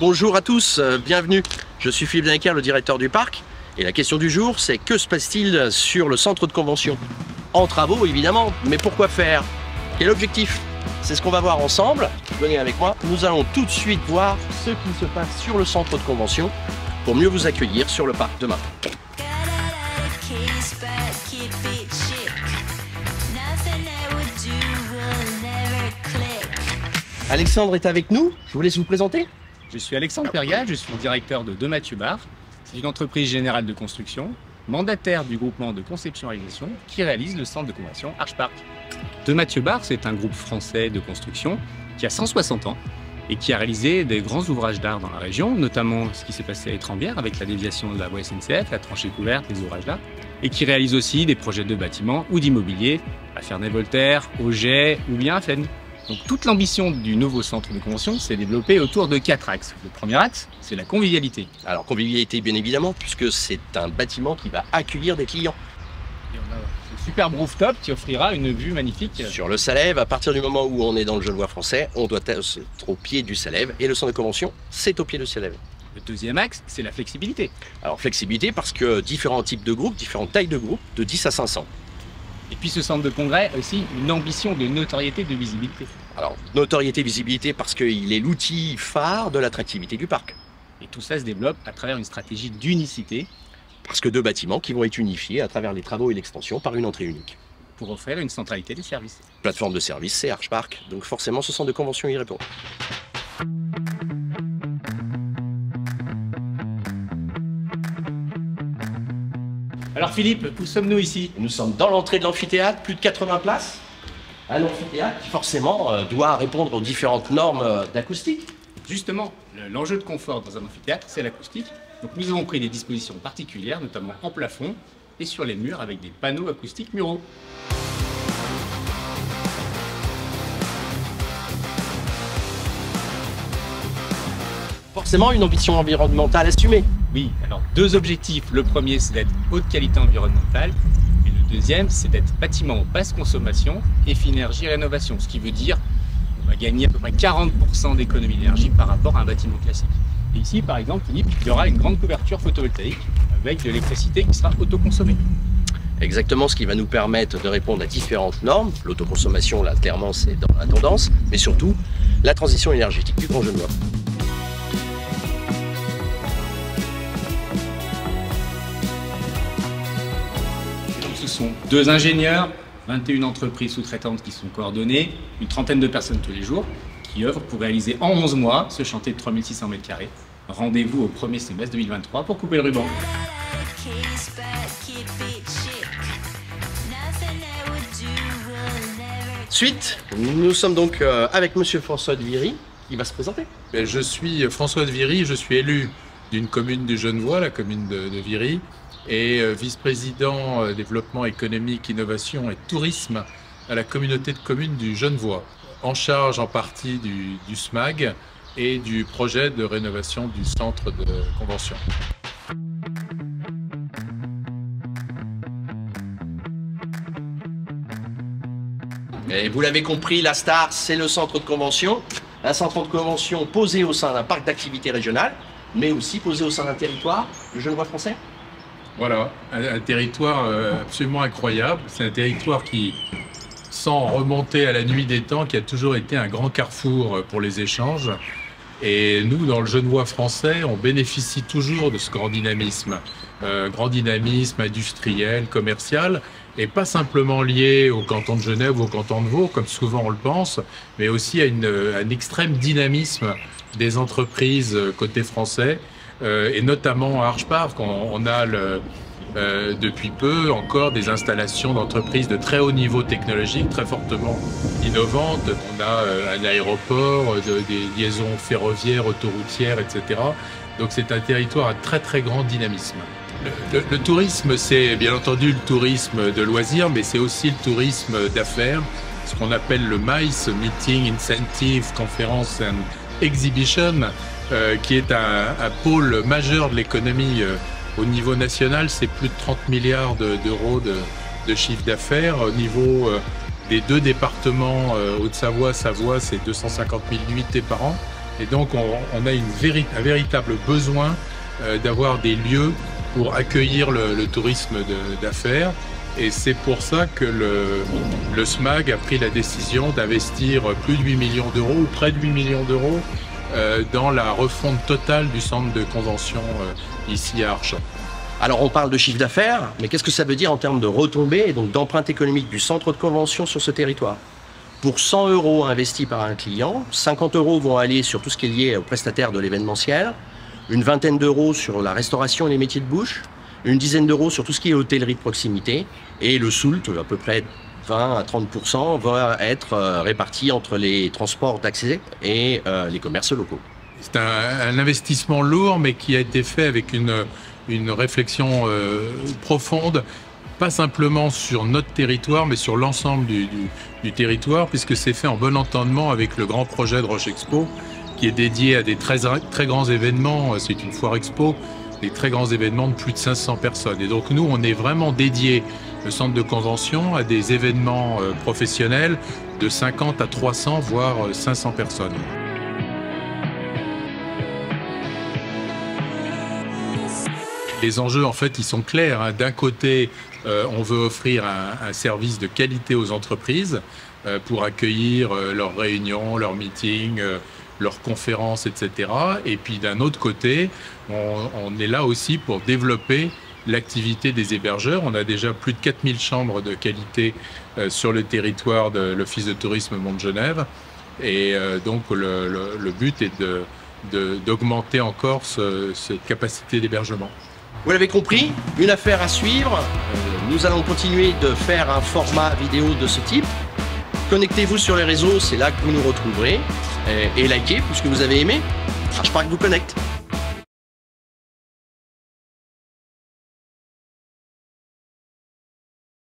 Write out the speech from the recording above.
Bonjour à tous, bienvenue. Je suis Philippe Dennecker, le directeur du parc. Et la question du jour, c'est que se passe-t-il sur le centre de convention? En travaux, évidemment, mais pourquoi faire? Quel objectif? C'est ce qu'on va voir ensemble. Venez avec moi. Nous allons tout de suite voir ce qui se passe sur le centre de convention pour mieux vous accueillir sur le parc demain. Alexandre est avec nous. Je vous laisse vous présenter. Je suis Alexandre Perga, je suis le directeur de De Mathieu Bar. C'est une entreprise générale de construction, mandataire du groupement de conception-réalisation qui réalise le centre de convention Archpark. De Mathieu Bar, c'est un groupe français de construction qui a 160 ans et qui a réalisé des grands ouvrages d'art dans la région, notamment ce qui s'est passé à Étrembières avec la déviation de la voie SNCF, la tranchée couverte, les ouvrages d'art, et qui réalise aussi des projets de bâtiments ou d'immobilier à Ferney-Voltaire, Auger ou bien à Fresnes. Donc toute l'ambition du nouveau centre de convention s'est développée autour de 4 axes. Le premier axe, c'est la convivialité. Alors convivialité bien évidemment, puisque c'est un bâtiment qui va accueillir des clients. Et on a ce superbe rooftop qui offrira une vue magnifique. Sur le Salève, à partir du moment où on est dans le Genevois français, on doit être au pied du Salève, et le centre de convention, c'est au pied du Salève. Le deuxième axe, c'est la flexibilité. Alors flexibilité parce que différents types de groupes, différentes tailles de groupes, de 10 à 500. Et puis ce centre de congrès a aussi une ambition de notoriété, de visibilité. Alors notoriété, visibilité parce qu'il est l'outil phare de l'attractivité du parc. Et tout ça se développe à travers une stratégie d'unicité. Parce que deux bâtiments qui vont être unifiés à travers les travaux et l'extension par une entrée unique. Pour offrir une centralité des services. Plateforme de service, c'est Archpark, donc forcément ce centre de convention y répond. Alors Philippe, où sommes-nous ici? Nous sommes dans l'entrée de l'amphithéâtre, plus de 80 places. Un amphithéâtre qui forcément doit répondre aux différentes normes d'acoustique. Justement, l'enjeu de confort dans un amphithéâtre, c'est l'acoustique. Donc nous avons pris des dispositions particulières, notamment en plafond et sur les murs avec des panneaux acoustiques muraux. Forcément une ambition environnementale assumée. Oui, alors deux objectifs. Le premier, c'est d'être haute qualité environnementale. Et le deuxième, c'est d'être bâtiment basse consommation et Finergie rénovation. Ce qui veut dire qu'on va gagner à peu près 40% d'économie d'énergie par rapport à un bâtiment classique. Et ici, par exemple, Philippe, il y aura une grande couverture photovoltaïque avec de l'électricité qui sera autoconsommée. Exactement, ce qui va nous permettre de répondre à différentes normes. L'autoconsommation, là, clairement, c'est dans la tendance. Mais surtout, la transition énergétique du Grand Genevois. Ce sont deux ingénieurs, 21 entreprises sous-traitantes qui sont coordonnées, une trentaine de personnes tous les jours, qui œuvrent pour réaliser en 11 mois ce chantier de 3600 m². Rendez-vous au premier semestre 2023 pour couper le ruban. Suite, nous sommes donc avec Monsieur François de Viry, qui va se présenter. Je suis François de Viry, je suis élu d'une commune du Genevois, la commune de Viry, et vice-président développement économique, innovation et tourisme à la communauté de communes du Genevois, en charge en partie du SMAG et du projet de rénovation du centre de convention. Et vous l'avez compris, la star, c'est le centre de convention. Un centre de convention posé au sein d'un parc d'activités régional, mais aussi posé au sein d'un territoire, le Genevois français. Voilà, un territoire absolument incroyable. C'est un territoire qui, sans remonter à la nuit des temps, qui a toujours été un grand carrefour pour les échanges. Et nous, dans le Genevois français, on bénéficie toujours de ce grand dynamisme industriel, commercial, et pas simplement lié au canton de Genève ou au canton de Vaud, comme souvent on le pense, mais aussi à un extrême dynamisme des entreprises côté français, et notamment à Archpark. On a depuis peu encore des installations d'entreprises de très haut niveau technologique, très fortement innovantes. On a un aéroport, des liaisons ferroviaires, autoroutières, etc. Donc c'est un territoire à très très grand dynamisme. Le tourisme, c'est bien entendu le tourisme de loisirs, mais c'est aussi le tourisme d'affaires, ce qu'on appelle le MICE, Meeting, Incentive, Conference and Exhibition, qui est un pôle majeur de l'économie au niveau national. C'est plus de 30 milliards d'euros de chiffre d'affaires. Au niveau des deux départements, Haute-Savoie, Savoie, c'est 250 000 nuitées par an. Et donc on a un véritable besoin d'avoir des lieux pour accueillir le tourisme d'affaires. Et c'est pour ça que le SMAG a pris la décision d'investir plus de 8 millions d'euros, ou près de 8 millions d'euros, dans la refonte totale du centre de convention ici à Archamps. Alors on parle de chiffre d'affaires, mais qu'est-ce que ça veut dire en termes de retombées et donc d'empreinte économique du centre de convention sur ce territoire? Pour 100 € investis par un client, 50 € vont aller sur tout ce qui est lié aux prestataires de l'événementiel, une vingtaine d'euros sur la restauration et les métiers de bouche, une dizaine d'euros sur tout ce qui est hôtellerie de proximité, et le soult, à peu près 20 à 30%, va être réparti entre les transports d'accès et les commerces locaux. C'est un investissement lourd, mais qui a été fait avec une réflexion profonde, pas simplement sur notre territoire, mais sur l'ensemble du territoire, puisque c'est fait en bon entendement avec le grand projet de Roche Expo, qui est dédié à des très grands événements. C'est une foire expo, des très grands événements de plus de 500 personnes. Et donc nous, on est vraiment dédié, le centre de convention, à des événements professionnels de 50 à 300, voire 500 personnes. Les enjeux, en fait, ils sont clairs, hein. D'un côté, on veut offrir un service de qualité aux entreprises pour accueillir leurs réunions, leurs meetings, leurs conférences, etc. Et puis d'un autre côté, on est là aussi pour développer l'activité des hébergeurs. On a déjà plus de 4000 chambres de qualité sur le territoire de l'Office de tourisme Mont-de-Genève. Et donc le but est d'augmenter encore cette capacité d'hébergement. Vous l'avez compris, une affaire à suivre. Nous allons continuer de faire un format vidéo de ce type. Connectez-vous sur les réseaux, c'est là que vous nous retrouverez. Et likez puisque vous avez aimé. Archpark vous connecte.